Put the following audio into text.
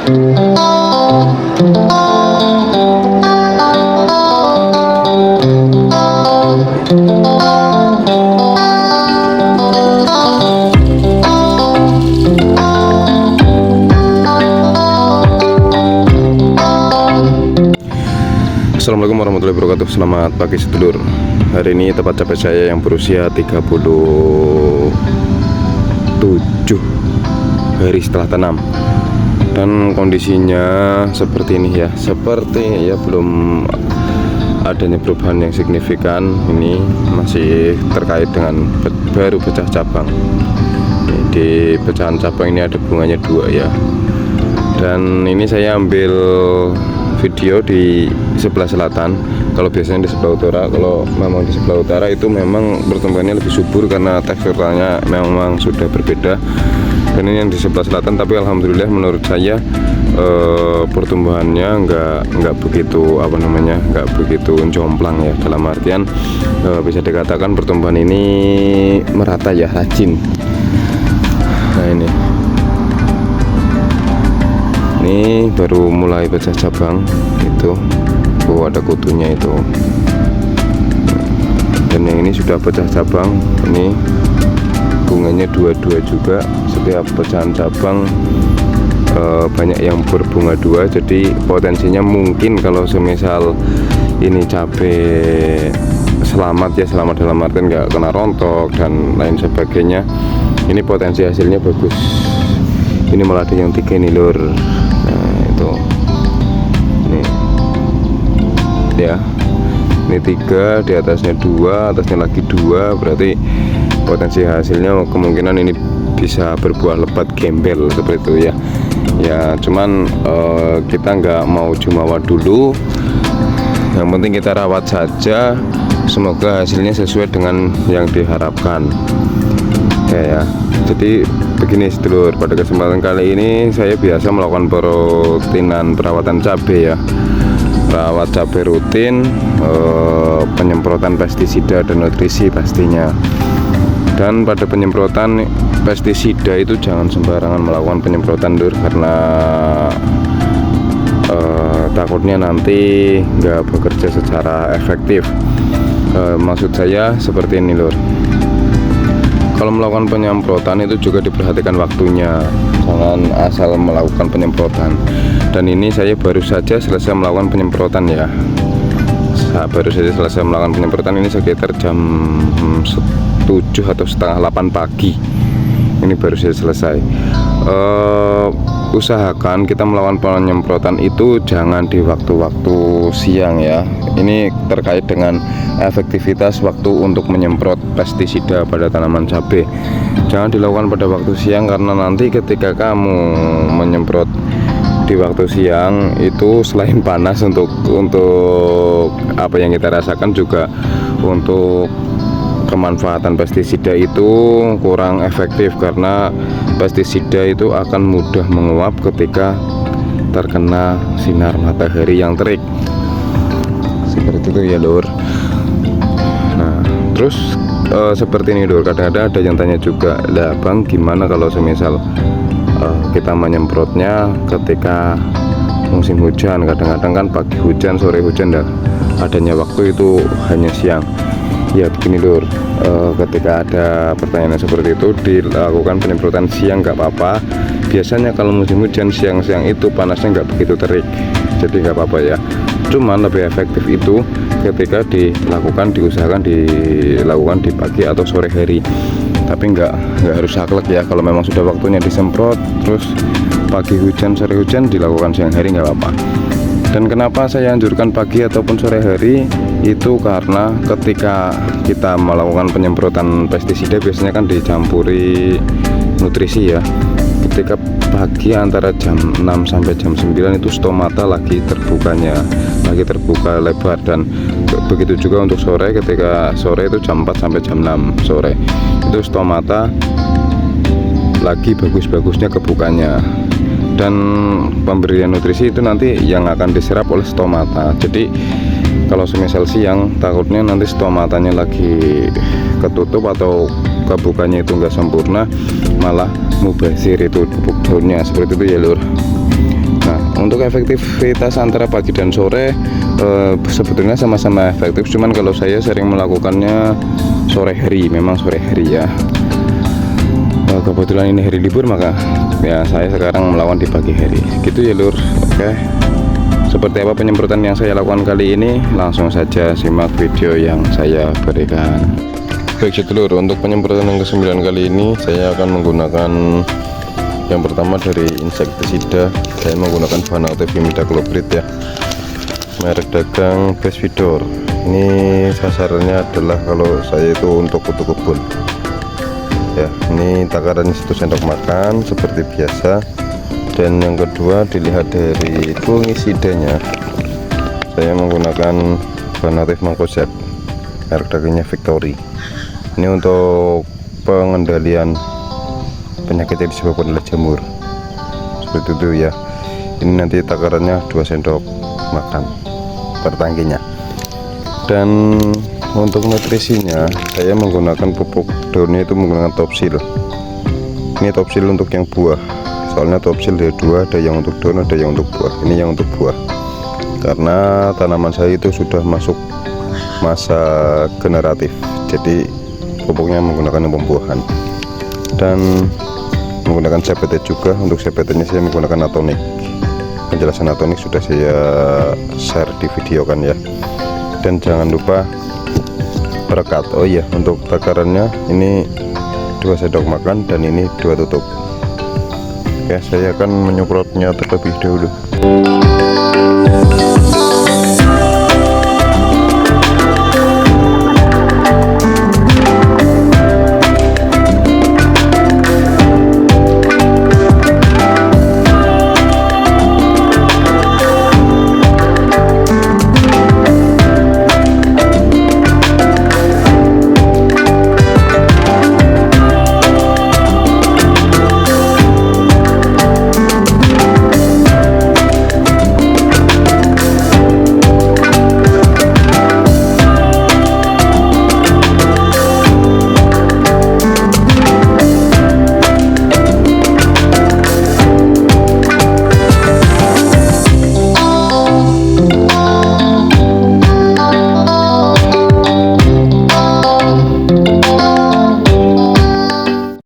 Assalamualaikum warahmatullahi wabarakatuh. Selamat pagi sedulur. Hari ini tepat capek saya yang berusia 37 hari setelah tanam. Dan kondisinya seperti ini ya. Seperti ya belum adanya perubahan yang signifikan. Ini masih terkait dengan baru pecah cabang. Di pecahan cabang ini ada bunganya 2 ya. Dan ini saya ambil video di sebelah selatan. Kalau biasanya di sebelah utara, kalau memang di sebelah utara itu memang pertumbuhannya lebih subur karena teksturnya memang sudah berbeda. Dan ini yang di sebelah selatan, tapi alhamdulillah menurut saya pertumbuhannya nggak begitu nggak begitu jomplang ya. Dalam artian bisa dikatakan pertumbuhan ini merata ya, rajin. Nah ini baru mulai pecah cabang itu. Ada kutunya itu. Dan yang ini sudah pecah cabang. Ini bunganya 22 juga. Setiap pecahan cabang banyak yang berbunga 2. Jadi potensinya mungkin kalau semisal ini cabai selamat ya, selamat dalam artian nggak kena rontok dan lain sebagainya, ini potensi hasilnya bagus. Ini malah ada yang 3 nih lur. Nah itu nih ya, ini 3, di atasnya 2, atasnya lagi 2, berarti potensi hasilnya kemungkinan ini bisa berbuah lebat gembel seperti itu ya. Ya cuman kita nggak mau jumawa dulu, yang penting kita rawat saja, semoga hasilnya sesuai dengan yang diharapkan ya. Jadi begini sedulur, pada kesempatan kali ini saya biasa melakukan perutinan perawatan cabai ya. Rawat cabai rutin, penyemprotan pestisida dan nutrisi pastinya. Dan pada penyemprotan pestisida itu jangan sembarangan melakukan penyemprotan lur, karena takutnya nanti nggak bekerja secara efektif. Maksud saya seperti ini lur, kalau melakukan penyemprotan itu juga diperhatikan waktunya, jangan asal melakukan penyemprotan. Dan ini saya baru saja selesai melakukan penyemprotan ya. Baru saja selesai melakukan penyemprotan ini sekitar jam 7 atau setengah 8 pagi. Ini baru saja selesai. Usahakan kita melakukan penyemprotan itu jangan di waktu-waktu siang ya. Ini terkait dengan efektivitas waktu untuk menyemprot pestisida pada tanaman cabai. Jangan dilakukan pada waktu siang, karena nanti ketika kamu menyemprot di waktu siang itu selain panas untuk apa yang kita rasakan, juga untuk kemanfaatan pestisida itu kurang efektif, karena pestisida itu akan mudah menguap ketika terkena sinar matahari yang terik seperti itu ya lur. Nah terus seperti ini lur, kadang-kadang ada yang tanya juga, lah bang gimana kalau semisal kita menyemprotnya ketika musim hujan? Kadang-kadang kan pagi hujan, sore hujan, dan adanya waktu itu hanya siang. Ya begini lur, ketika ada pertanyaan seperti itu, dilakukan penyemprotan siang nggak apa-apa. Biasanya kalau musim hujan siang-siang itu panasnya nggak begitu terik, jadi nggak apa-apa ya. Cuman lebih efektif itu ketika diusahakan dilakukan di pagi atau sore hari. Tapi nggak harus saklek ya. Kalau memang sudah waktunya disemprot, terus pagi hujan, sore hujan, dilakukan siang hari nggak apa-apa. Dan kenapa saya anjurkan pagi ataupun sore hari? Itu karena ketika kita melakukan penyemprotan pestisida biasanya kan dicampuri nutrisi ya. Ketika pagi antara jam 6 sampai jam 9 itu stomata lagi terbuka lebar, dan begitu juga untuk sore. Ketika sore itu jam 4 sampai jam 6 sore itu stomata lagi bagus-bagusnya kebukanya, dan pemberian nutrisi itu nanti yang akan diserap oleh stomata. Jadi kalau semisal siang takutnya nanti stomatanya lagi ketutup atau kebukanya itu enggak sempurna, malah mubazir itu pupuk daunnya seperti itu ya lur. untuk efektivitas antara pagi dan sore sebetulnya sama-sama efektif, cuman kalau saya sering melakukannya sore hari, memang sore hari ya. Kebetulan ini hari libur, maka ya saya sekarang melawan di pagi hari gitu ya lur. Oke, seperti apa penyemprotan yang saya lakukan kali ini, langsung saja simak video yang saya berikan. Baik sedulur, untuk penyemprotan yang ke-9 kali ini saya akan menggunakan yang pertama dari insektisida. Saya menggunakan bahan aktif imidacloprid ya, merek dagang Best Vidor. Ini sasarannya adalah kalau saya itu untuk kutu kebun ya. Ini takarannya 1 sendok makan seperti biasa. Dan yang kedua, dilihat dari fungisidanya, saya menggunakan bahan aktif Mancozeb, merek dagangnya Victory. Ini untuk pengendalian penyakit yang disebabkan oleh jamur, seperti itu ya. Ini nanti takarannya 2 sendok makan per tangkinya. Dan untuk nutrisinya, saya menggunakan pupuk daunnya itu menggunakan Topsil. Ini Topsil untuk yang buah, soalnya Topsil ada 2, ada yang untuk daun, ada yang untuk buah. Ini yang untuk buah, karena tanaman saya itu sudah masuk masa generatif, jadi pupuknya menggunakan pembuahan. Dan menggunakan CPT juga. Untuk CPT-nya saya menggunakan Atonik. Penjelasan Atonik sudah saya share di video kan ya. Dan jangan lupa perekat. Oh iya, untuk takarannya ini 2 sendok makan dan ini 2 tutup. Oke, saya akan menyemprotnya terlebih dahulu.